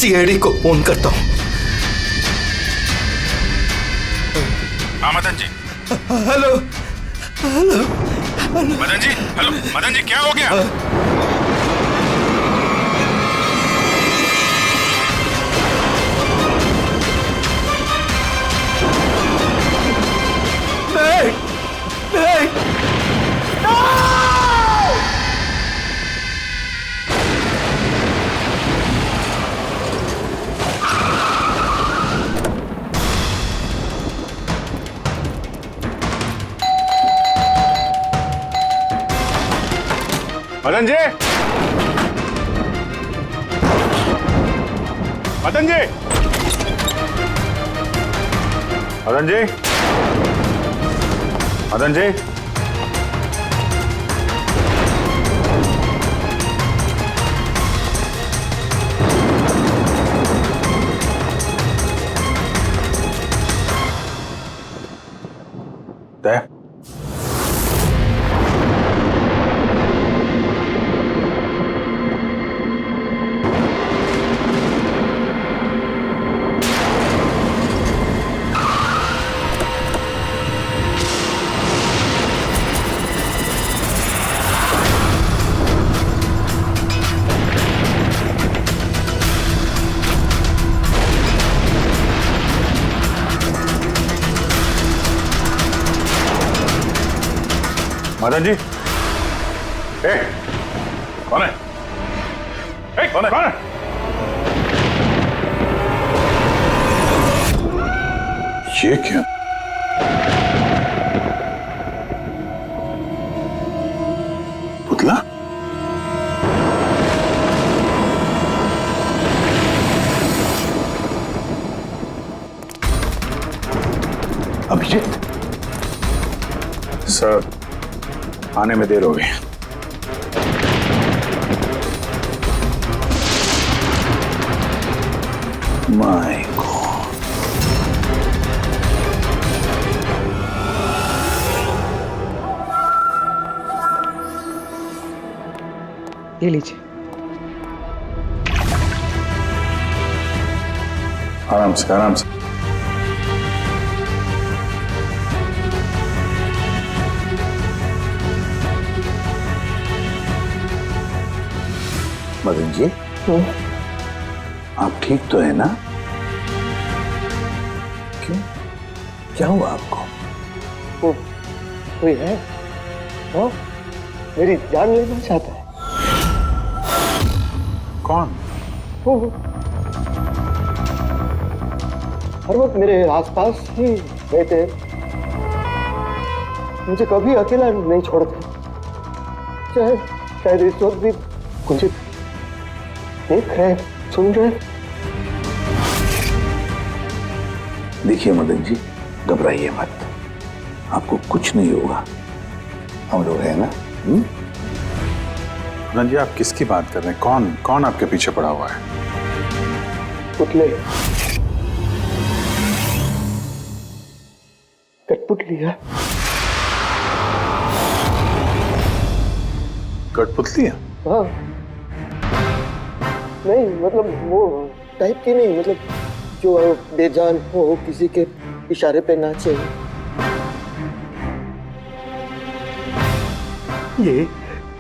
CID को phone करता हूँ। हाँ Madan ji. Hello hello Madan ji, hello Madan ji, क्या हो गया? नहीं नहीं मदन जी, मदन जी, मदन जी, मदन जी, दे मदन जी, ए, कौन है? ए, कौन है? कौन है? ये क्या? पुतला? अभिजीत? सर, आने में देर हो गई। My God. ये लीजिए। आराम से, आराम से। मदन जी, आप ठीक तो है ना? क्यों, क्या हुआ आपको? कोई है वो मेरी जान लेना चाहता है। कौन? वो हर वक्त मेरे आसपास ही रहते, मुझे कभी अकेला नहीं छोड़ते। शायद इस वक्त भी मुझे देख रहे, सुन रहे। देखिए मदन जी, घबराइए मत, आपको कुछ नहीं होगा, हम लोग हैं ना। मदन जी, आप किसकी बात कर रहे हैं? कौन कौन आपके पीछे पड़ा हुआ है? पुतले, कठपुतली है। कठपुतली है? हाँ, नहीं मतलब वो टाइप की नहीं, मतलब जो बेजान हो, किसी के इशारे पे नाचे। ये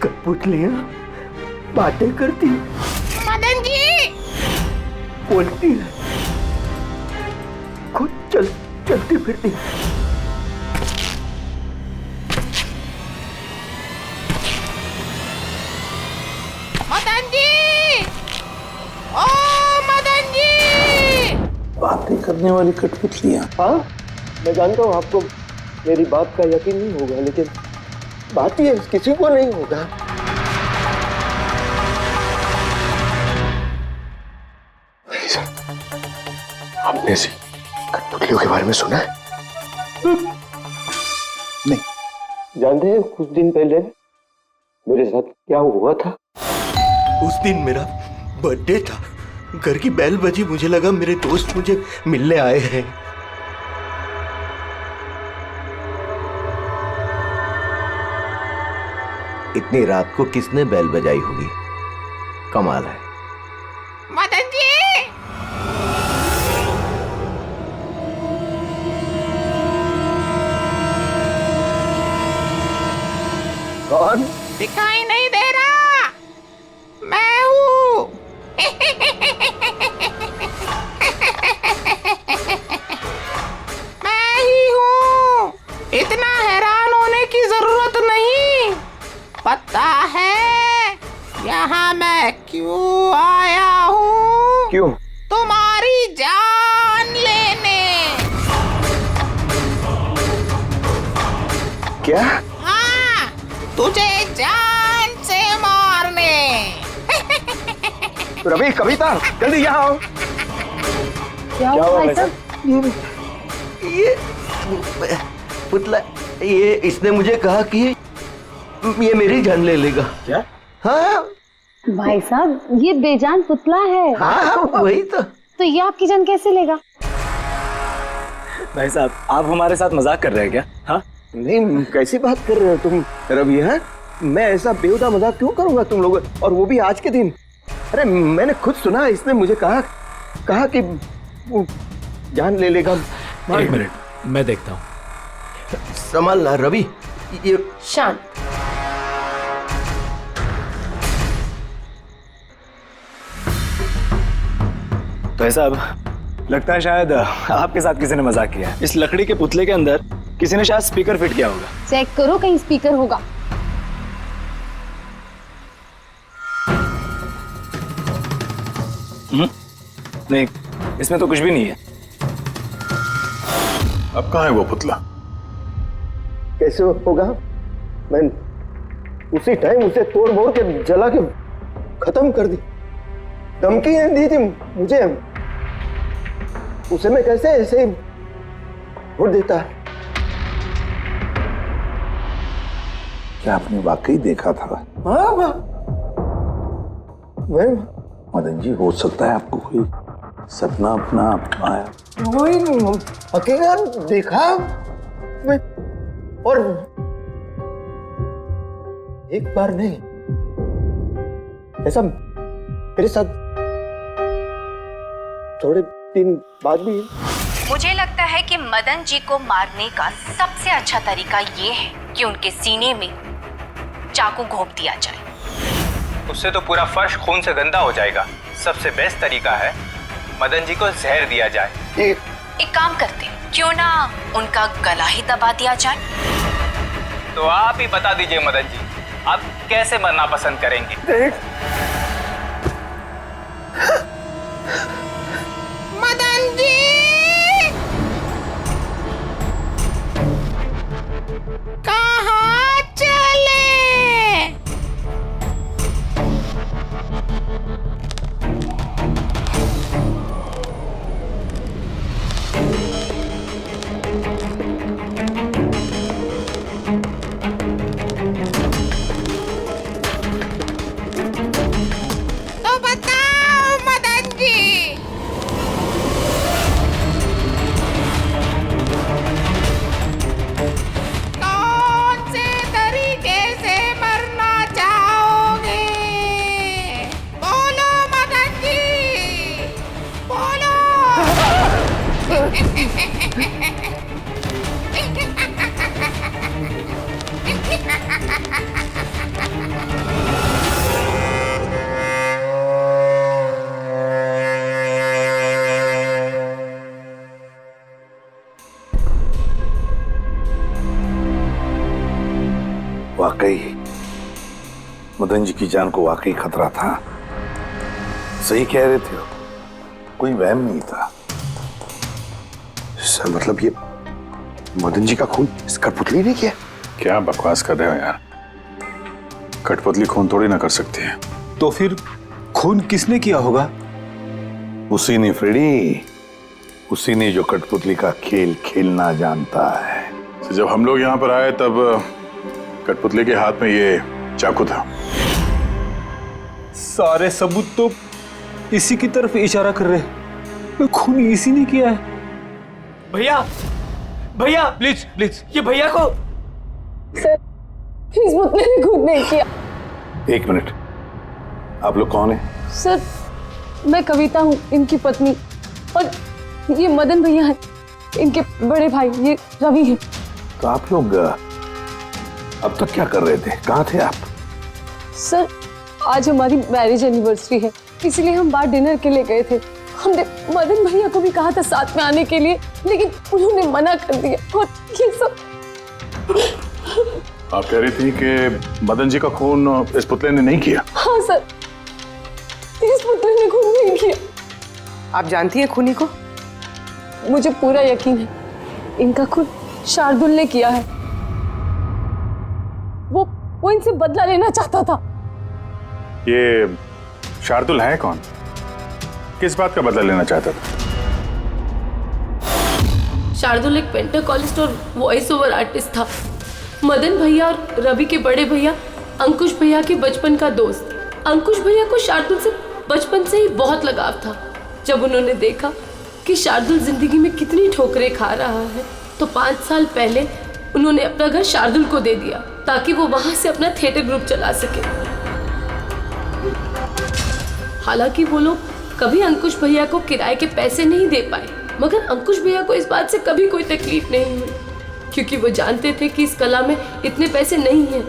कठपुतलियां बातें करती, मदन जी बोलती है, खुद चलती फिरती। मदन जी, ओ मदन जी। बातें करने वाली कठपुतलियां? हाँ, मैं जानता हूँ आपको मेरी बात का यकीन नहीं होगा, लेकिन बात ही है, किसी को नहीं होगा। आपने ऐसी कठपुतलियों के बारे में सुना है? नहीं। जानते हैं कुछ दिन पहले मेरे साथ क्या हुआ था? उस दिन मेरा बर्थडे था, घर की बेल बजी, मुझे लगा मेरे दोस्त मुझे मिलने आए हैं। इतनी रात को किसने बेल बजाई होगी? कमाल है। मदन जी, कौन? दिखाई नहीं दे रहा, मैं हूँ। मैं ही हूँ, इतना हैरान होने की जरूरत नहीं। पता है यहाँ मैं क्यों आया हूँ? क्यों? तुम्हारी जान लेने। क्या? हाँ, तुझे जान से मारने। रवि, कविता, जल्दी यहाँ आओ। क्या हुआ भाई साहब? ये पुतला, ये इसने मुझे कहा कि ये मेरी जान ले लेगा। क्या? हाँ भाई साहब, ये बेजान पुतला है। हाँ, वही तो ये आपकी जान कैसे लेगा? भाई साहब, आप हमारे साथ मजाक कर रहे हैं क्या? हाँ, नहीं, कैसी बात कर रहे हो तुम रवि? है, मैं ऐसा बेहुदा मजाक क्यों करूंगा तुम लोग, और वो भी आज के दिन? अरे मैंने खुद सुना, इसने मुझे कहा कि वो जान ले लेगा। एक मिनट, मैं देखता हूँ। संभालना रवि। ये शांत। भाई साहब, लगता है शायद आपके साथ किसी ने मजाक किया है। इस लकड़ी के पुतले के अंदर किसी ने शायद स्पीकर फिट किया होगा। चेक करो, कहीं स्पीकर होगा। नहीं, इसमें तो कुछ भी नहीं है। अब कहाँ है वो पुतला? कैसे होगा? मैं उसी टाइम उसे तोड़ मोड़ के जला के खत्म कर दी। धमकी दी थी मुझे, उसे मैं कैसे ऐसे ही छोड़ देता? क्या आपने वाकई देखा था? हाँ, मैं मदन जी, हो सकता है आपको कोई सपना अपना आया। वही अकेला देखा मैं, और एक बार नहीं, ऐसा मेरे साथ थोड़े दिन बाद भी। मुझे लगता है कि मदन जी को मारने का सबसे अच्छा तरीका ये है कि उनके सीने में चाकू घोंप दिया जाए। उससे तो पूरा फर्श खून से गंदा हो जाएगा। सबसे बेस्ट तरीका है मदन जी को जहर दिया जाए। एक काम करते, क्यों ना उनका गला ही दबा दिया जाए? तो आप ही बता दीजिए मदन जी, आप कैसे मरना पसंद करेंगे? मदन जी, कहाँ चले? वाकई मदन जी की जान को वाकई खतरा था। सही कह रहे थे, कोई वहम नहीं था। सर मतलब ये मदन जी का खून इस कठपुतली ने किया? क्या बकवास कर रहे हो यार, कठपुतली खून थोड़ी ना कर सकती है। तो फिर खून किसने किया होगा? उसी ने फ्रेडी, उसी ने जो कठपुतली का खेल खेलना जानता है। तो जब हम लोग यहाँ पर आए तब कठपुतली के हाथ में ये चाकू था। सारे सबूत तो इसी की तरफ इशारा कर रहे हैं। खून इसी ने किया है। भैया भैया प्लीज प्लीज, ये भैया को। सर इस पुतले ने खून नहीं किया। एक मिनट, आप लोग कौन हैं? सर मैं कविता हूँ, इनकी पत्नी, और ये मदन भैया हैं, इनके बड़े भाई, ये रवि हैं। तो आप लोग अब तक क्या कर रहे थे? कहाँ थे आप? सर आज हमारी मैरिज एनिवर्सरी है, इसलिए हम बाहर डिनर के लिए गए थे। हमने मदन भैया को भी कहा था साथ में आने के लिए, लेकिन उन्होंने मना कर दिया। और ये सब आप कह रही थी कि मदन जी का खून इस पुतले ने नहीं किया? हाँ सर, इस पुतले ने खून नहीं किया। आप जानती हैं खूनी को? मुझे पूरा यकीन है इनका खून शार्दुल ने किया है। वो इनसे बदला लेना चाहता था। ये शार्दुल है कौन? किस बात का बदला लेना चाहता था? शार्दुल एक पेंटाकोलिस्ट और वॉइस ओवर आर्टिस्ट था। मदन भैया और रवि के बड़े भैया अंकुश भैया के बचपन का दोस्त। अंकुश भैया को शार्दुल से बचपन से ही बहुत लगाव था। जब उन्होंने देखा कि शार्दुल जिंदगी में कितनी ठोकरें खा रहा है, तो 5 साल पहले उन्होंने अपना घर शार्दुल को दे दिया ताकि वो वहां से अपना थिएटर ग्रुप चला सके। हालांकि वो लोग कभी अंकुश भैया को किराए के पैसे नहीं दे पाए, मगर अंकुश भैया को इस बात से कभी कोई तकलीफ नहीं हुई, क्योंकि वो जानते थे कि इस कला में इतने पैसे नहीं हैं।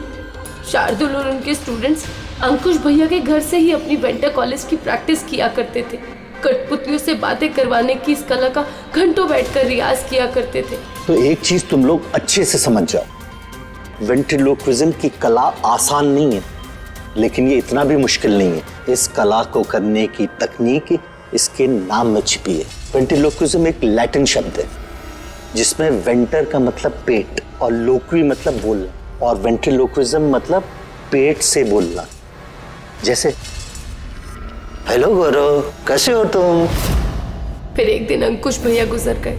शार्दुल और उनके स्टूडेंट्स अंकुश भैया के घर से ही अपनी पेंटाकोलिस्ट की प्रैक्टिस किया करते थे। कठपुतलियों से बातें करवाने की इस कला का घंटों बैठकर रियाज किया करते थे। तो एक चीज तुम लोग अच्छे से समझ जाओ, वेंट्रिलोक्विज्म की कला आसान नहीं है, लेकिन ये इतना भी मुश्किल नहीं है। इस कला को करने की तकनीक इसके नाम में छिपी है। वेंट्रिलोक्विज्म एक लैटिन शब्द है जिसमें वेंटर का मतलब पेट और लोक्वी मतलब बोलना, और वेंट्रिलोक्विज्म मतलब पेट से बोलना। जैसे हेलो गौरव, कैसे हो तुम? फिर एक दिन अंकुश भैया गुजर गए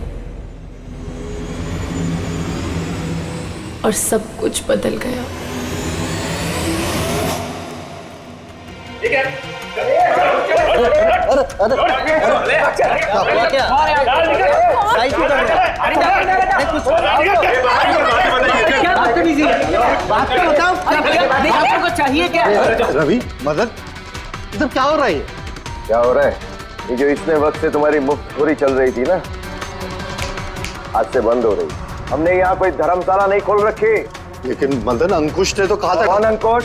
और सब कुछ बदल गया। चाहिए क्या? रवि, मदन, इधर क्या हो रहा है? क्या हो रहा है? ये जो इतने वक्त से तुम्हारी मुफ्तखोरी चल रही थी ना, आज से बंद हो रही। हमने यहाँ कोई धर्मशाला नहीं खोल रखी। लेकिन मदन, अंकुश ने तो कहा था। कौन अंकुश?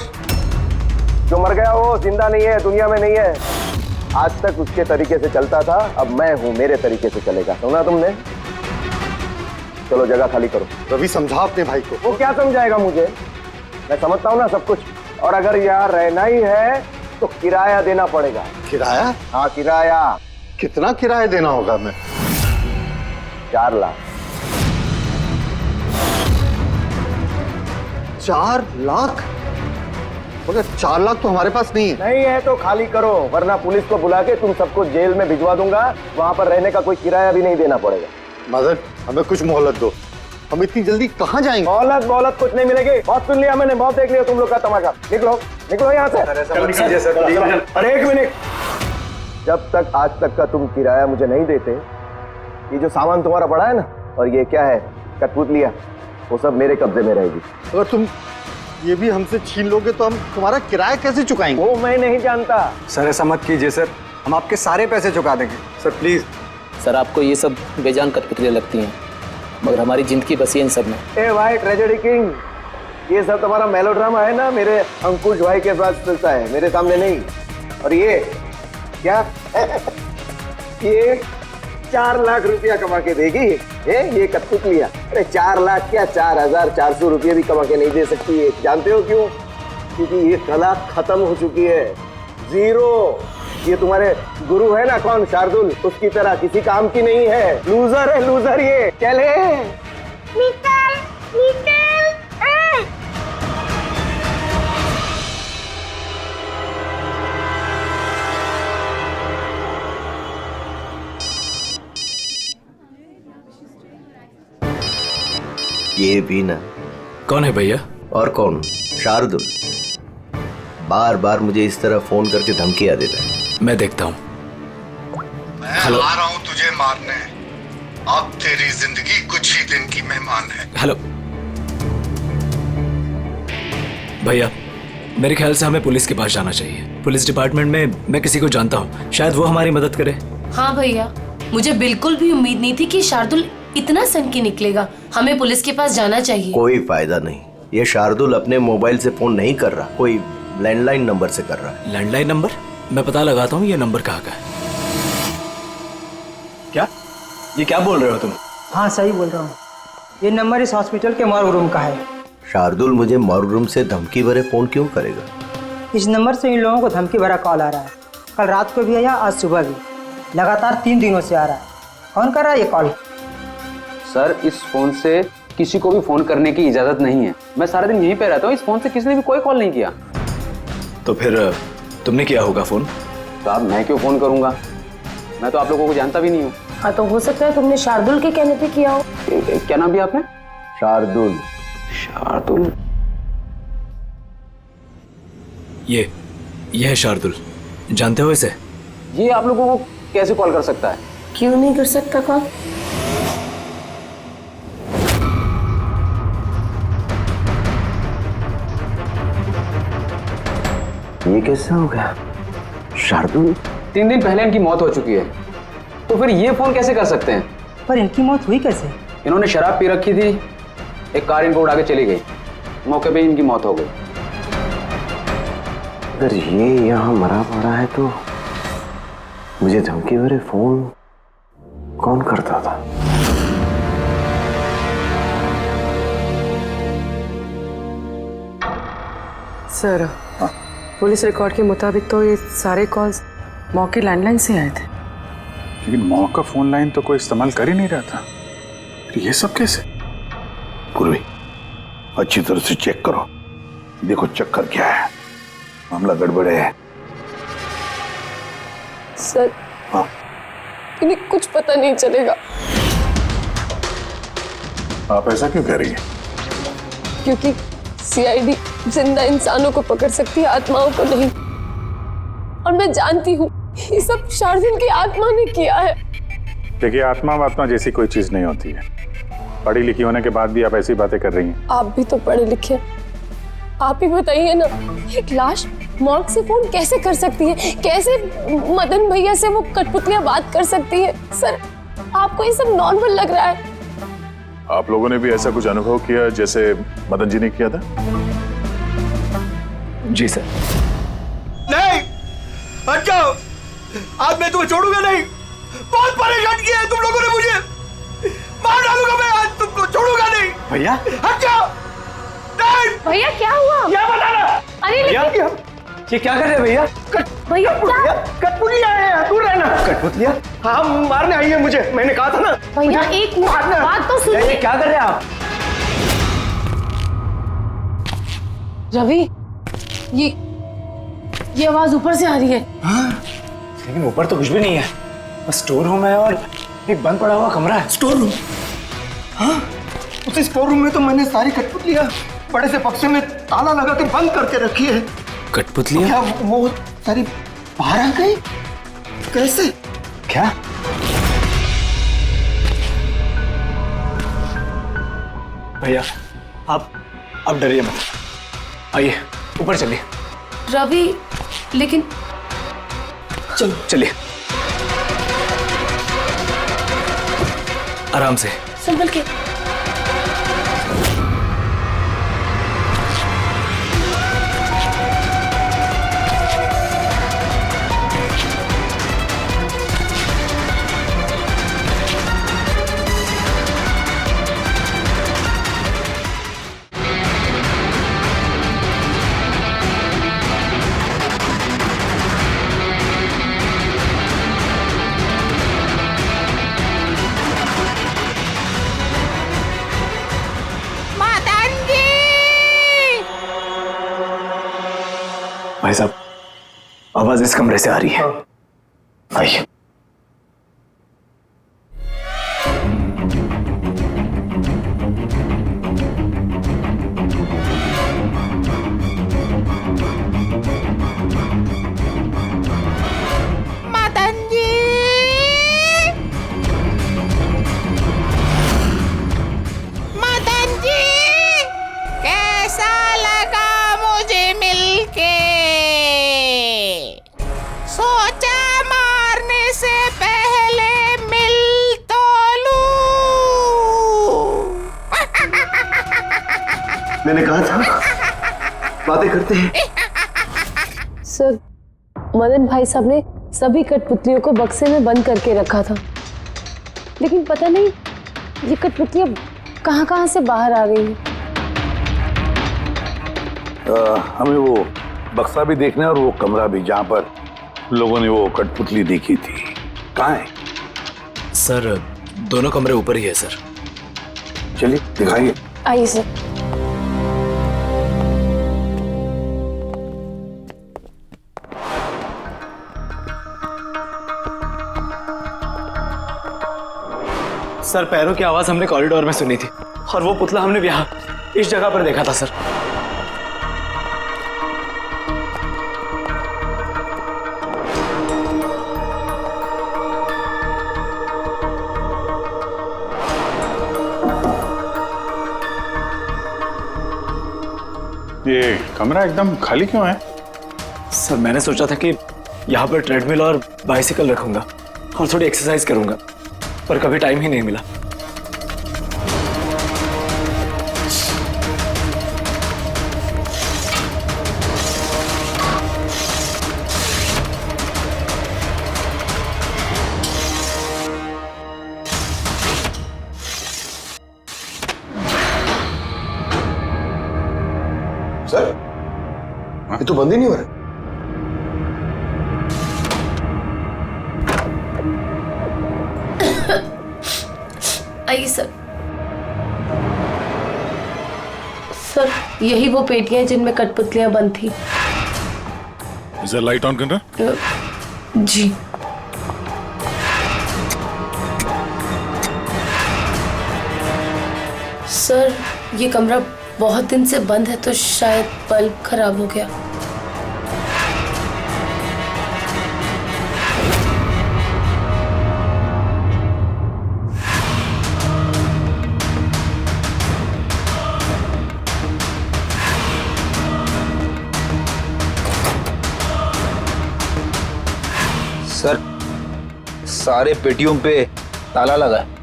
जो मर गया वो जिंदा नहीं है, दुनिया में नहीं है। आज तक उसके तरीके से चलता था, अब मैं हूँ, मेरे तरीके से चलेगा। सुना तुमने? चलो जगह खाली करो। रवि समझा अपने भाई को। वो क्या समझाएगा मुझे? मैं समझता हूँ ना सब कुछ। और अगर यहाँ रहना ही है तो किराया देना पड़ेगा। किराया? हाँ किराया। कितना किराया देना होगा? मैं 4 लाख। 4 लाख? मगर 4 लाख तो हमारे पास नहीं है। नहीं है तो खाली करो, वरना पुलिस को बुला के तुम सबको जेल में भिजवा दूंगा। वहां पर रहने का कोई किराया भी नहीं देना पड़ेगा। मदन, हमें कुछ मोहलत दो। हम इतनी जल्दी कहाँ जाएंगे? मोहलत कुछ नहीं मिलेगी। बहुत सुन लिया मैंने, बहुत देख लिया तुम लोग का तमाशा। निकलो निकलो यहाँ से। अरे 1 मिनट, जब तक आज तक का तुम किराया मुझे नहीं देते, ये जो सामान तुम्हारा पड़ा है ना, और ये क्या है, कठपुतलियां, वो सब मेरे कब्जे में रहेगी। अगर तुम ये भी हमसे छीन लोगे तो हम तुम्हारा किराया कैसे चुकाएंगे? वो मैं नहीं जानता। सर ऐसा मत कीजिए सर, हम आपके सारे पैसे चुका देंगे सर, प्लीज। सर आपको ये सब बेजान कठपुतलियां लगती हैं, मगर हमारी जिंदगी बसी है इन सब में। ए भाई ट्रेजेडी किंग, ये सब तुम्हारा मेलोड्रामा है ना, मेरे अंकुश भाई के पास चलता है, मेरे सामने नहीं। और ये क्या? 4 लाख रुपया कमा के देगी। ये कठपुतलियां, अरे 4 लाख क्या, 4,400 रुपये भी कमा के नहीं दे सकती है। जानते हो क्यों? क्योंकि ये कला खत्म हो चुकी है, जीरो। ये तुम्हारे गुरु है ना, कौन, शार्दुल, उसकी तरह किसी काम की नहीं है। लूजर है, लूजर ये। चले निकल निकल। ये भी ना। कौन है भैया? और कौन, शार्दुल। बार बार मुझे इस तरह फोन करके धमकियां देता है। मैं देखता हूँ। मैं आ रहा हूँ तुझे मारने। अब तेरी जिंदगी कुछ ही दिन की मेहमान है। हेलो भैया, मेरे ख्याल से हमें पुलिस के पास जाना चाहिए। पुलिस डिपार्टमेंट में मैं किसी को जानता हूँ, शायद वो हमारी मदद करे। हाँ भैया, मुझे बिल्कुल भी उम्मीद नहीं थी कि शार्दुल इतना सनकी निकलेगा। हमें पुलिस के पास जाना चाहिए। कोई फायदा नहीं, ये शार्दुल अपने मोबाइल से फोन नहीं कर रहा, कोई लैंडलाइन नंबर से कर रहा है। Landline number? मैं पता लगाता हूँ ये नंबर कहाँ का है। क्या? ये क्या बोल रहे हो तुम? हाँ सही बोल रहा हूँ, ये नंबर इस हॉस्पिटल के मॉर्ग रूम का है। शार्दुल मुझे मॉर्ग रूम से धमकी भरे फोन क्यों करेगा? इस नंबर से इन लोगों को धमकी भरा कॉल आ रहा है। कल रात को भी आया, आज सुबह भी, लगातार 3 दिनों से आ रहा है। कौन कर रहा है ये कॉल? सर, इस फोन से किसी को भी फोन करने की इजाजत नहीं है। मैं सारा दिन यहीं पे रहता हूँ, इस फोन से किसी ने भी कोई कॉल नहीं किया। तो फिर तुमने किया होगा फोन? साहब, मैं क्यों फोन करूंगा? मैं तो आप लोगों को जानता भी नहीं हूँ। हाँ, तो हो सकता है तुमने शार्दुल के कहने पे किया हो। क्या नाम दिया आपने? शार्दुल। शार्दुल? ये है शार्दुल, जानते हो इसे? ये आप लोगों को कैसे कॉल कर सकता है? क्यों नहीं कर सकता कॉल? ये कैसा हो गया? शार्दुल 3 दिन पहले इनकी मौत हो चुकी है, तो फिर ये फोन कैसे कर सकते हैं? पर इनकी मौत हुई कैसे? इन्होंने शराब पी रखी थी, एक कार इनको उड़ा के चली गई, मौके पे इनकी मौत हो गई। अगर ये यहाँ मरा पड़ा है तो मुझे धमकी भरे फोन कौन करता था? सर, पुलिस रिकॉर्ड के मुताबिक तो ये सारे कॉल्स मौके लैंडलाइन से आए थे। लेकिन मौ का फोन लाइन तो कोई इस्तेमाल कर ही नहीं रहा था। फिर ये सब कैसे? पूर्वी, अच्छी तरह से चेक करो, देखो चक्कर क्या है, मामला गड़बड़ है। सर, हाँ? इन्हें कुछ पता नहीं चलेगा। आप ऐसा क्यों कह रही हैं? क्योंकि सीआईडी जिंदा इंसानों को पकड़ सकती है, आत्माओं को नहीं। और मैं जानती हूँ ये सब शार्दुल की आत्मा ने किया है। देखिए, आत्मा जैसी कोई चीज नहीं होती है। पढ़ी लिखी होने के बाद भी आप ऐसी बातें कर रही हैं। आप भी तो पढ़े लिखे, आप ही बताइए ना, एक लाश मॉर्ग से फोन कैसे कर सकती है? कैसे मदन भैया से वो कठपुतलियां बात कर सकती है? सर, आपको ये सब नॉर्मल लग रहा है? आप लोगों ने भी ऐसा कुछ अनुभव किया जैसे मदन जी ने किया था? जी सर। नहीं, हट जाओ, आज मैं तुम्हें छोड़ूंगा नहीं। बहुत परेशान किया है तुम लोगों ने मुझे, मार डालूंगा मैं, आज तुमको छोड़ूगा नहीं। भैया हट जाओ। नहीं भैया क्या हुआ? क्या बताना? अरे भैया, ये क्या कर रहे हैं भैया? भैया कठपुतलियां हैं, दूर रहना। कठपुतलियां? हाँ, मारने आई है मुझे, मैंने कहा था ना। भैया एक बात तो सुनिए। क्या कर रहे हैं आप? रवि, ये आवाज ऊपर से आ रही है। हाँ, लेकिन ऊपर तो कुछ भी नहीं है, बस स्टोर रूम है और एक बंद पड़ा हुआ कमरा है। Store room? हाँ, उस स्टोर रूम में तो मैंने सारी कठपुतलियां बड़े से बक्से में ताला लगा के बंद करके रखी है। कठपुतलियां? क्या वो सारी बाहर आ गई? कैसे? क्या? भैया, आप डरिए मत, आइए ऊपर चलिए। रवि, लेकिन चलो चलिए, आराम से, संभल के। भाई साहब, आवाज इस कमरे से आ रही है। आइए। मदन जी, मदन जी, कैसा लगा मुझे मिलके? सोचा मारने से पहले मिल तो लूं। मैंने कहा था बातें करते हैं। सर, मदन भाई साहब ने सभी कठपुतलियों को बक्से में बंद करके रखा था, लेकिन पता नहीं ये कठपुतलियां कहां से बाहर आ रही हैं। हमें वो बक्सा भी देखना है और वो कमरा भी जहां पर लोगों ने वो कठपुतली देखी थी। कहाँ है? सर, दोनों कमरे ऊपर ही है सर। चलिए दिखाइए। आइए सर। सर, पैरों की आवाज हमने कॉरिडोर में सुनी थी और वो पुतला हमने यहाँ इस जगह पर देखा था सर। ये कमरा एकदम खाली क्यों है? सर, मैंने सोचा था कि यहाँ पर ट्रेडमिल और बाइसिकल रखूंगा और थोड़ी एक्सरसाइज करूंगा, पर कभी टाइम ही नहीं मिला। सर, ये तो बंद ही नहीं हो रहा। आइए सर। सर, यही वो पेटियां हैं जिनमें कठपुतलियां बंद थी। इसे लाइट ऑन करना। जी। सर, ये कमरा बहुत दिन से बंद है तो शायद बल्ब खराब हो गया। सर, सारे पेटियों पे ताला लगा है।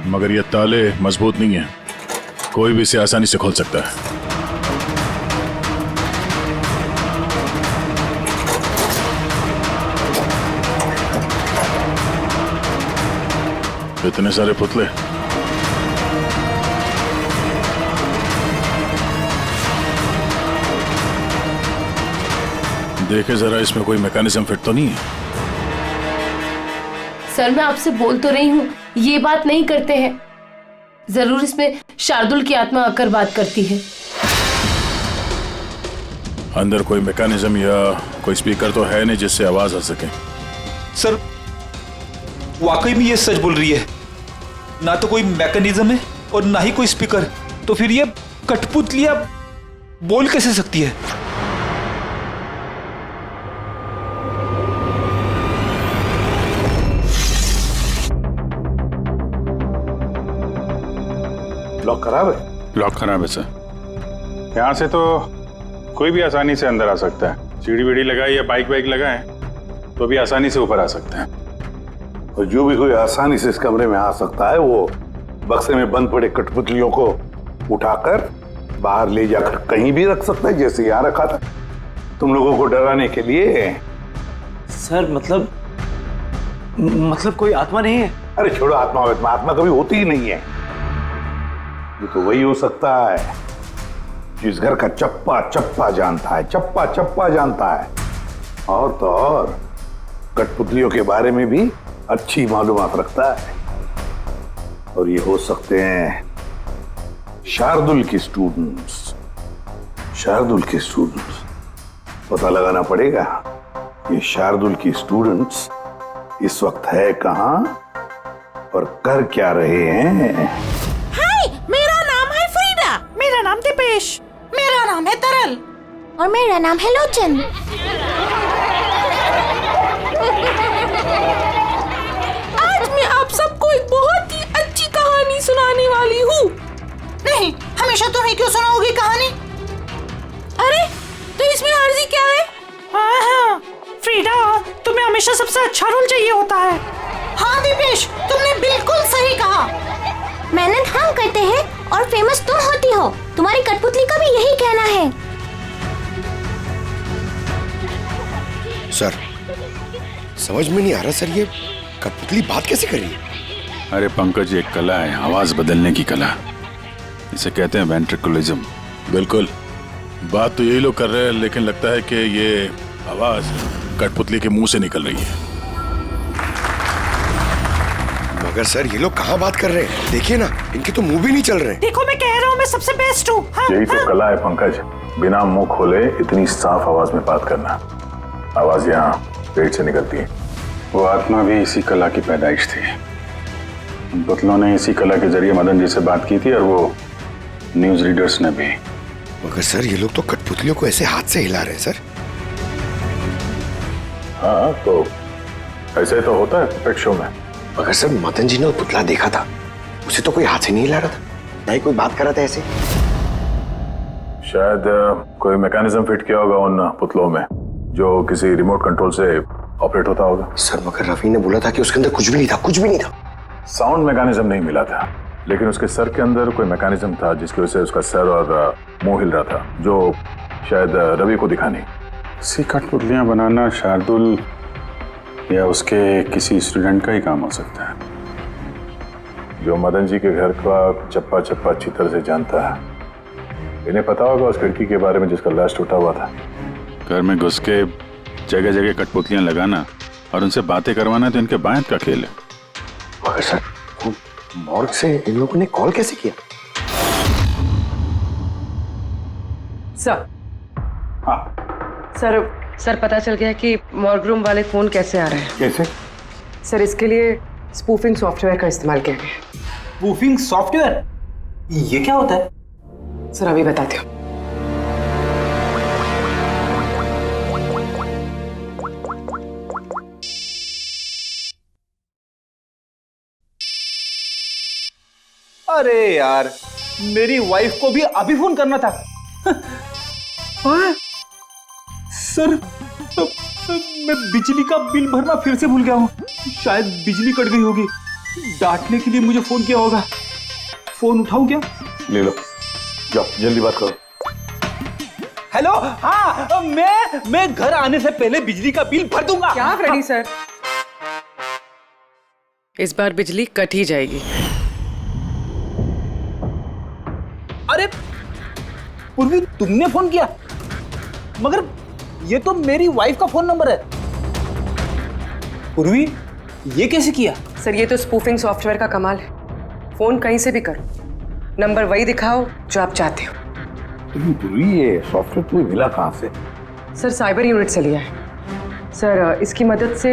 मगर ये ताले मजबूत नहीं है, कोई भी इसे आसानी से खोल सकता है। इतने सारे पुतले, देखे जरा, इसमें कोई मैकेनिज्म फिट तो नहीं है। सर, मैं आपसे बोल तो रही हूँ ये बात नहीं करते हैं। जरूर इसमें शार्दुल की आत्मा आकर बात करती है। अंदर कोई मैकेनिज्म या कोई स्पीकर तो है नहीं जिससे आवाज आ सके। सर, वाकई में ये सच बोल रही है। ना तो कोई मैकेनिज्म है और ना ही कोई स्पीकर, तो फिर ये कठपुतलियां बोल कैसे सकती है? लॉक खराब है? लॉक खराब है सर। यहाँ से तो कोई भी आसानी से अंदर आ सकता है। सीढ़ी वीढ़ी लगाए या बाइक वाइक लगाए तो भी आसानी से ऊपर आ सकते हैं। और जो भी कोई आसानी से इस कमरे में आ सकता है वो बक्से में बंद पड़े कठपुतलियों को उठाकर बाहर ले जाकर कहीं भी रख सकता है, जैसे यहाँ रखा था तुम लोगों को डराने के लिए। सर, मतलब कोई आत्मा नहीं है? अरे छोड़ो आत्मा, आत्मा कभी होती ही नहीं है। ये तो वही हो सकता है जिस घर का चप्पा चप्पा जानता है, चप्पा चप्पा जानता है। और तो और कठपुतलियों के बारे में भी अच्छी मालूमात रखता है। और ये हो सकते हैं शार्दुल के स्टूडेंट्स। शार्दुल के स्टूडेंट्स पता लगाना पड़ेगा ये शार्दुल की स्टूडेंट्स इस वक्त है कहां और कर क्या रहे हैं। हाय, मेरा नाम है फ्रीडा। मेरा नाम दीपेश। मेरा नाम है तरल। और मेरा नाम है लोचन। आज मैं आप सबको एक बहुत ही अच्छी कहानी सुनाने वाली हूँ। नहीं, हमेशा तुम ही क्यों सुनाओगी कहानी? अरे तो इसमें अर्जी क्या है? हाँ, फ्रीडा, तुम्हें हमेशा सबसे अच्छा रोल चाहिए होता है। हाँ दीपेश, तुमने बिल्कुल सही कहा। मेहनत हम करते हैं और फेमस तुम होती हो। तुम्हारी कठपुतली का भी यही कहना है। सर, समझ में नहीं आ रहा सर, ये कठपुतली बात कैसे कर रही है? अरे पंकज, एक कला है आवाज बदलने की कला। इसे कहते हैं वेंट्रिकुलिज्म। बिल्कुल, बात तो यही लोग कर रहे हैं, लेकिन लगता है कि ये आवाज कठपुतली के मुंह से निकल रही है। मगर सर, ये लोग कहाँ बात कर रहे हैं? देखिए ना, इनके तो मुंह भी नहीं चल रहे। देखो, मैं कह रहा हूँ मैं सबसे बेस्ट हूँ। यही तो कला है पंकज, बिना मुंह खोले इतनी साफ आवाज में बात करना। आवाज यहाँ पेट से निकलती है। वो आत्मा भी इसी कला की पैदाइश थी। उन पुतलों ने इसी कला के जरिए मदन जी से बात की थी और वो न्यूज रीडर्स ने भी। मगर सर, ये लोग तो कठपुतलियों को ऐसे हाथ से हिला रहे हैं सर। हाँ, तो ऐसे तो होता है पेट शो में। मगर सर, मदन जी ने वो पुतला देखा था, उसे तो कोई हाथ से नहीं हिला रहा था, नहीं कोई बात कर रहा था ऐसे। शायद कोई मैकेनिज्म फिट किया होगा उन पुतलों में जो किसी रिमोट कंट्रोल से ऑपरेट होता होगा। सर, मगर रवि ने बोला था कि उसके अंदर कुछ भी नहीं था, कुछ भी नहीं था। साउंड मैकेनिज्म नहीं मिला था, लेकिन उसके सर के अंदर कोई मैकेनिज्म था जिसकी वजह से उसका सर और मुंह हिल रहा था, जो शायद रवि को दिखा नहीं। ऐसी कठपुतलियां बनाना शार्दुल या उसके किसी स्टूडेंट का ही काम हो सकता है, जो मदन जी के घर का चप्पा चप्पा अच्छी तरह से जानता है। इन्हें पता होगा उस खिड़की के बारे में जिसका लाश टूटा हुआ था। घर में घुस के जगह जगह कठपुतलियां लगाना और उनसे बातें करवाना तो इनके बायत का खेल है। मगर सर, मॉर्ग से इन लोगों ने कॉल कैसे किया? सर, हाँ सर पता चल गया कि मॉर्ग रूम वाले फोन कैसे आ रहे हैं। कैसे? सर, इसके लिए स्पूफिंग सॉफ्टवेयर का इस्तेमाल किया गया। Spoofing software? ये क्या होता है? सर, अभी बताती हूँ। अरे यार, मेरी वाइफ को भी अभी फोन करना था। सर, मैं बिजली का बिल भरना फिर से भूल गया हूँ। शायद बिजली कट गई होगी। डांटने के लिए मुझे फोन किया होगा। फोन उठाऊं क्या? ले लो, जाओ जल्दी बात करो। हेलो, हाँ, मैं घर आने से पहले बिजली का बिल भर दूंगा। क्या फ्रेडी सर, इस बार बिजली कट ही जाएगी। अरे पूर्वी, तुमने फोन किया? मगर ये तो मेरी वाइफ का फोन नंबर है। पूर्वी, ये कैसे किया? सर, ये तो स्पूफिंग सॉफ्टवेयर का कमाल है। फोन कहीं से भी करो, नंबर वही दिखाओ जो आप चाहते हो। पूर्वी, ये सॉफ्टवेयर तुम्हें मिला कहाँ से? सर, साइबर यूनिट से लिया है। सर, इसकी मदद से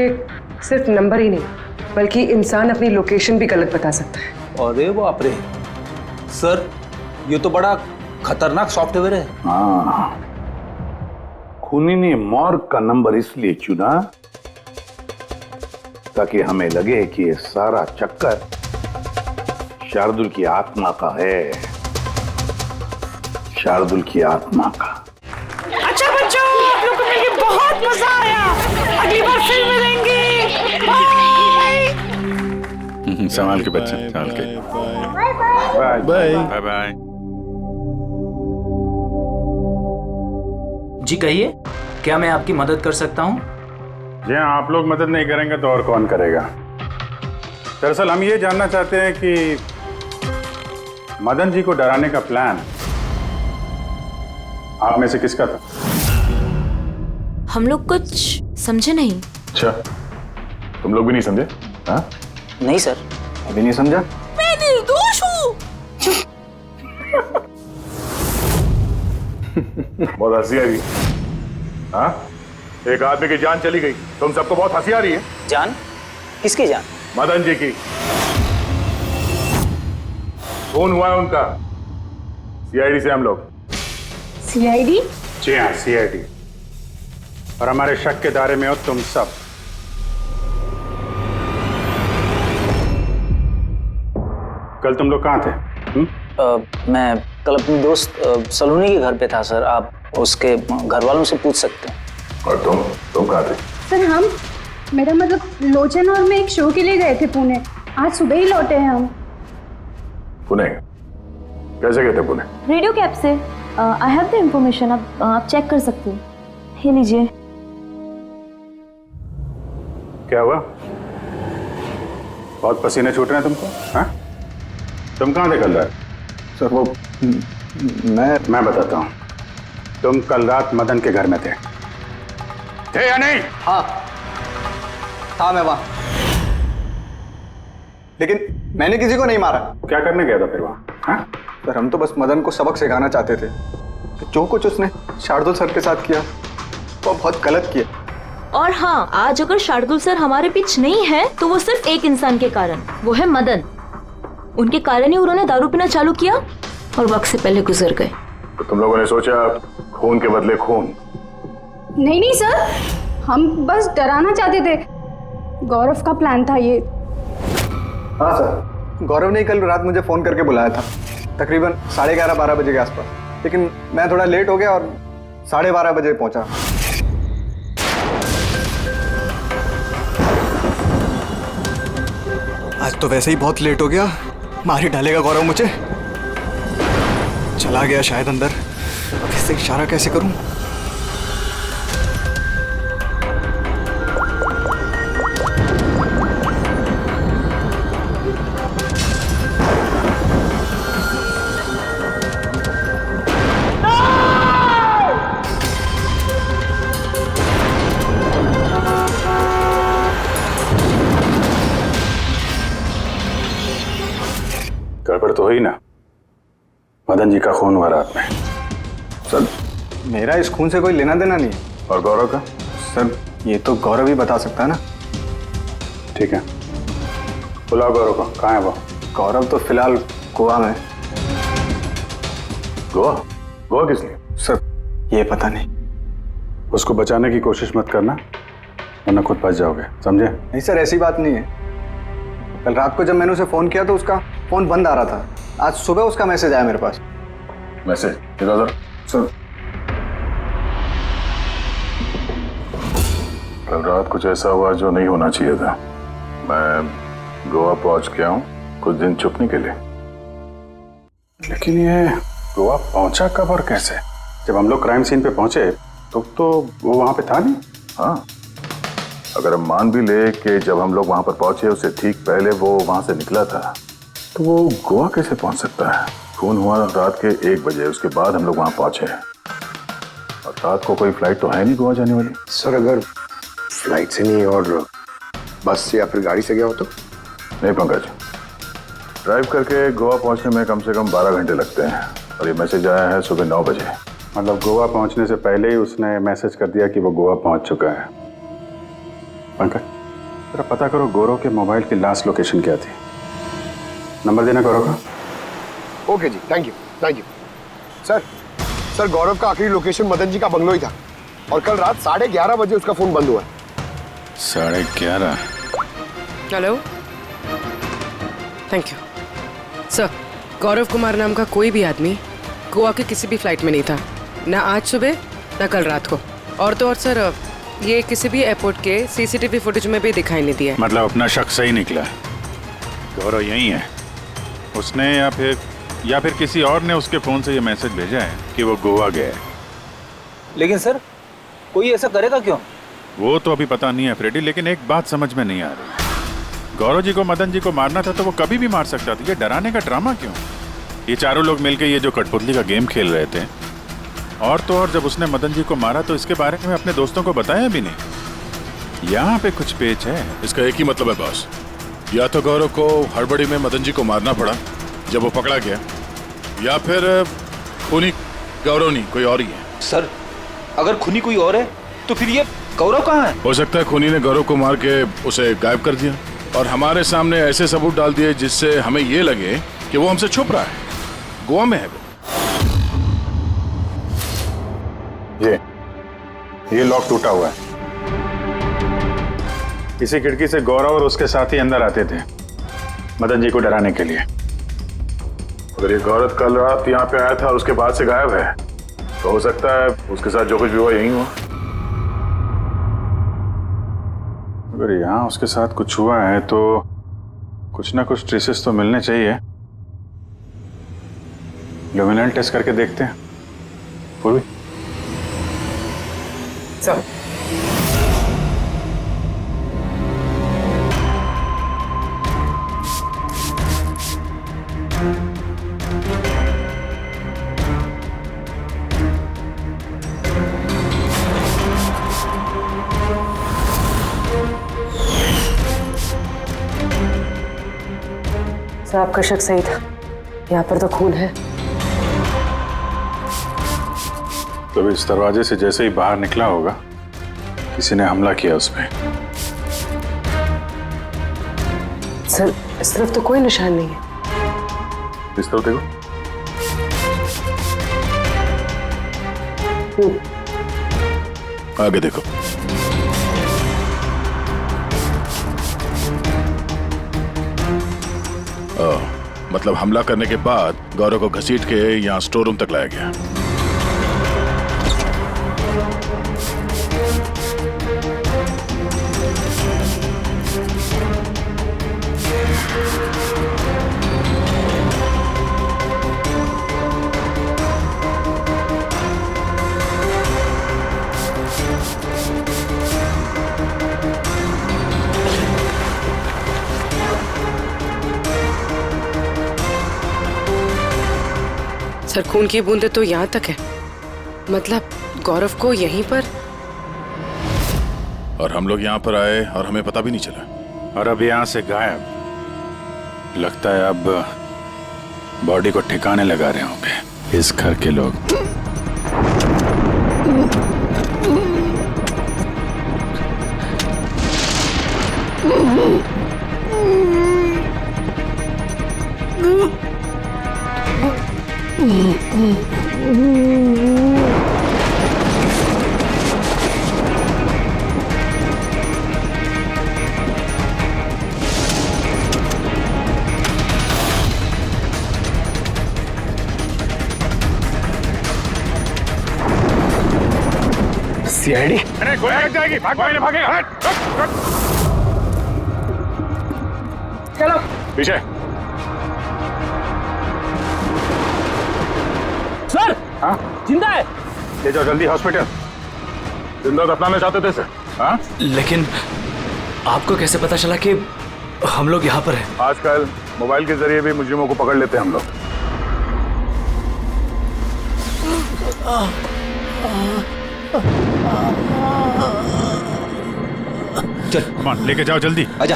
सिर्फ नंबर ही नहीं बल्कि इंसान अपनी लोकेशन भी गलत बता सकता है। अरे बाप रे, सर ये तो बड़ा खतरनाक सॉफ्टवेयर है। हाँ, खूनी ने मॉर्ग का नंबर इसलिए चुना ताकि हमें लगे कि ये सारा चक्कर शार्दुल की आत्मा का है। शार्दुल की आत्मा का। अच्छा बच्चों, आप लोगों को मिलके बहुत मजा आया। अगली बार फिर मिलेंगे। बाय। संभाल के बच्चे, संभाल के। Bye bye bye bye. जी कहिए, क्या मैं आपकी मदद कर सकता हूँ? जी हाँ, आप लोग मदद नहीं करेंगे तो और कौन करेगा? दरअसल हम ये जानना चाहते हैं कि मदन जी को डराने का प्लान आप में से किसका था? हम लोग कुछ समझे नहीं। अच्छा, तुम लोग भी नहीं समझे? हाँ? नहीं सर। अभी नहीं समझा? मैं नहीं बहुत हंसी आ रही है। हाँ, एक आदमी की जान चली गई, तुम सबको बहुत हंसी आ रही है। जान? किसकी जान? मदन जी की। खून हुआ है उनका सीआईडी से हम लोग। सीआईडी? जी हाँ, सीआईडी। और हमारे शक के दायरे में हो तुम सब। कल तुम लोग कहाँ थे? मैं कल अपनी दोस्त सलोनी के घर पे था सर। आप उसके घर वालों से पूछ सकते हैं। और तुम कहाँ थे? सर मेरा मतलब लोचन और मैं एक शो के लिए गए थे पुणे। आज सुबह ही लौटे हैं हम। पुणे? कैसे गए थे पुणे? रेडियो कैब से। आई हैव द इंफॉर्मेशन, आप चेक कर सकते हैं। ये लीजिए। क्या हुआ? बहुत पसीने छूट रहे हैं तुमको? हाँ? तुम कहाँ थे कल रात? सर वो मैं बताता हूँ। तुम कल रात मदन के घर में थे या नहीं? हाँ मैं वहां, लेकिन मैंने किसी को नहीं मारा। क्या करने गया था फिर वहां? हाँ? सर हम तो बस मदन को सबक सिखाना चाहते थे। जो कुछ उसने शार्दुल सर के साथ किया वो बहुत गलत किया। और हाँ, आज अगर शार्दुल सर हमारे बीच नहीं है तो वो सिर्फ एक इंसान के कारण, वो है मदन। उनके कारण ही उन्होंने दारू पीना चालू किया और वक्त से पहले गुजर गए। तो तुम लोगों ने सोचा खून के बदले खून? नहीं सर, हम बस डराना चाहते थे। गौरव का प्लान था ये। हाँ सर, गौरव ने कल रात मुझे फोन करके बुलाया था, तकरीबन 11:30-12 बजे के आसपास। लेकिन मैं थोड़ा लेट हो गया और 12:30 बजे पहुंचा। आज तो वैसे ही बहुत लेट हो गया, मार ही डालेगा गौरव मुझे। चला गया शायद अंदर, अब इससे इशारा कैसे करूं? गड़बड़ तो हुई ना? मदन जी का खून हुआ रात में। सर मेरा इस खून से कोई लेना देना नहीं है। और गौरव का? सर ये तो गौरव ही बता सकता है ना। ठीक है, बुलाओ गौरव को। कहाँ है वो? गौरव तो फिलहाल गोवा में। गोवा? गोवा किस लिए? सर ये पता नहीं। उसको बचाने की कोशिश मत करना, वरना खुद बच जाओगे, समझे? नहीं सर, ऐसी बात नहीं है। कल रात को जब मैंने उसे फोन किया तो उसका फोन बंद आ रहा था। आज सुबह उसका मैसेज आया मेरे पास। मैसेज? इधर सर। कल रात कुछ ऐसा हुआ जो नहीं होना चाहिए था। मैं गोवा पहुंच गया हूँ कुछ दिन छुपने के लिए। लेकिन ये गोवा पहुंचा कब और कैसे? जब हम लोग क्राइम सीन पे पहुंचे तो वो वहां पे था नहीं। हाँ, अगर हम मान भी ले कि जब हम लोग वहां पर पहुंचे उससे ठीक पहले वो वहां से निकला था, तो वो गोवा कैसे पहुंच सकता है? खून हुआ रात के 1 बजे, उसके बाद हम लोग वहां पहुंचे और रात को कोई फ्लाइट तो है नहीं गोवा जाने वाली। सर अगर फ्लाइट से नहीं और बस से या फिर गाड़ी से गया हो तो? नहीं पंकज, ड्राइव करके गोवा पहुंचने में कम से कम 12 घंटे लगते हैं और ये मैसेज आया है सुबह 9 बजे। मतलब गोवा पहुंचने से पहले ही उसने मैसेज कर दिया कि वो गोवा पहुंच चुका है। पंकज जरा पता करो गौरव के मोबाइल की लास्ट लोकेशन क्या थी। नंबर देना गौरव का। ओके जी, थैंक यू। सर गौरव का आखिरी लोकेशन मदन जी का बंगलो ही था और कल रात 11:30 बजे उसका फोन बंद हुआ। 11:30? Hello, thank you sir. Gaurav Kumar नाम का कोई भी आदमी गोवा के किसी भी फ्लाइट में नहीं था, ना आज सुबह ना कल रात को। और तो और सर ये किसी भी एयरपोर्ट के सीसीटीवी फुटेज में भी दिखाई नहीं दिया। मतलब अपना शक सही निकला, गौरव यही है उसने या फिर किसी और ने उसके फोन से ये मैसेज भेजा है कि वो गोवा गया है। लेकिन सर कोई ऐसा करेगा क्यों? वो तो अभी पता नहीं है फ्रेडी, लेकिन एक बात समझ में नहीं आ रही। गौरव जी को मदन जी को मारना था तो वो कभी भी मार सकता था, ये डराने का ड्रामा क्यों? ये चारों लोग मिलकर ये जो कठपुतली का गेम खेल रहे थे, और तो और जब उसने मदन जी को मारा तो इसके बारे में अपने दोस्तों को बताया भी नहीं। यहाँ पे कुछ पेच है। इसका एक ही मतलब है बॉस, या तो गौरव को हड़बड़ी में मदन जी को मारना पड़ा जब वो पकड़ा गया, या फिर गौरव नहीं, कोई और ही है। सर अगर खूनी कोई और है तो फिर ये गौरव कहाँ है? हो सकता है खूनी ने गौरव को मार के उसे गायब कर दिया और हमारे सामने ऐसे सबूत डाल दिए जिससे हमें ये लगे कि वो हमसे छुप रहा है, गोवा में है वो। ये लॉक टूटा हुआ है। इसी खिड़की से गौरव और उसके साथी अंदर आते थे मदन जी को डराने के लिए। अगर ये गौरव कल रात यहाँ पे आया था और उसके बाद से गायब है तो हो सकता है उसके साथ जो कुछ भी हुआ यही हुआ। अगर यहाँ उसके साथ कुछ हुआ है तो कुछ ना कुछ ट्रेसेस तो मिलने चाहिए। लुमिनल टेस्ट करके देखते हैं। पूर्वी सर आपका शक सही था, यहाँ पर तो खून है। तो इस दरवाजे से जैसे ही बाहर निकला होगा किसी ने हमला किया उस पे। सर इस तरफ तो कोई निशान नहीं है। इस तरफ देखो। आगे देखो। मतलब हमला करने के बाद गौरव को घसीट के यहाँ स्टोर रूम तक लाया गया। सर खून की बूंदें तो यहाँ तक है, मतलब गौरव को यहीं पर। और हम लोग यहाँ पर आए और हमें पता भी नहीं चला। और अब यहाँ से गायब। लगता है अब बॉडी को ठिकाने लगा रहे होंगे इस घर के लोग। सीआईडी। अरे गोया लग जाएगी, भागेगा। हट। चलो पीछे। सर हाँ जिंदा है। ले जाओ जल्दी हॉस्पिटल। जिंदा दफनाना चाहते थे सर। हाँ लेकिन आपको कैसे पता चला कि हम लोग यहाँ पर हैं? आजकल मोबाइल के जरिए भी मुजरिमों को पकड़ लेते हैं हम लोग। चल कमान लेके जाओ जल्दी। आजा।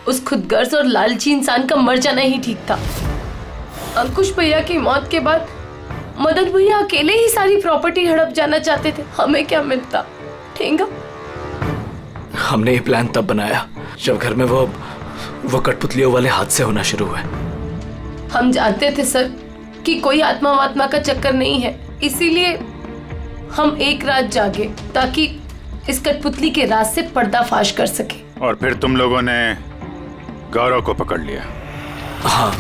उस खुदगर्ज और लालची इंसान का मर जाना ही ठीक था। अंकुश भैया की मौत के बाद मदन भैया अकेले ही सारी प्रॉपर्टी हड़प जाना चाहते थे। हमें क्या मिलता? ठेंगा। हमने ये प्लान तब बनाया जब घर में वो कठपुतलियों वाले हादसे होना शुरू हुए। हम जानते थे सर कि कोई आत्मा वात्मा का चक्कर नहीं है, इसीलिए हम एक रात जागे ताकि इस कठपुतली के राज से पर्दाफाश कर सके। और फिर तुम लोगों ने गौरव को पकड़ लिया। हाँ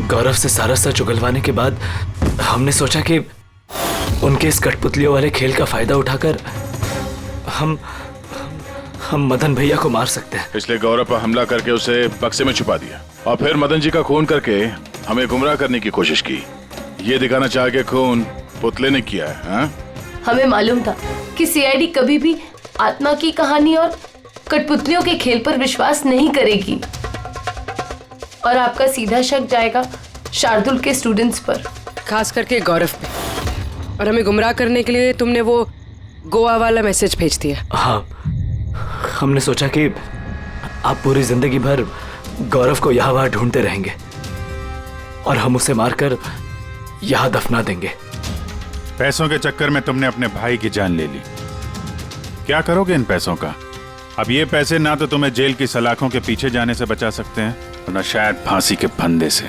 गौरव से सारा सच उगलवाने के बाद हमने सोचा कि उनके इस कठपुतलियों वाले खेल का फायदा उठाकर हम मदन भैया को मार सकते हैं। इसलिए गौरव पर हमला करके उसे बक्से में छुपा दिया और फिर मदन जी का खून करके हमें गुमराह करने की कोशिश की, ये दिखाना चाह के खून पुतले ने किया है। हाँ? हमें मालूम था कि सीआईडी कभी भी आत्मा की कहानी और कठपुतलियों के खेल पर विश्वास नहीं करेगी और आपका सीधा शक जाएगा शार्दुल के स्टूडेंट्स पर, खास करके गौरव पे। और हमें गुमराह करने के लिए तुमने वो गोवा वाला मैसेज भेज दिया। हाँ, हमने सोचा कि आप पूरी जिंदगी भर गौरव को यहाँ वहाँ ढूंढते रहेंगे और हम उसे मारकर यहाँ दफना देंगे। पैसों के चक्कर में तुमने अपने भाई की जान ले ली। क्या करोगे इन पैसों का? अब ये पैसे ना तो तुम्हें जेल की सलाखों के पीछे जाने से बचा सकते हैं और ना शायद फांसी के फंदे से।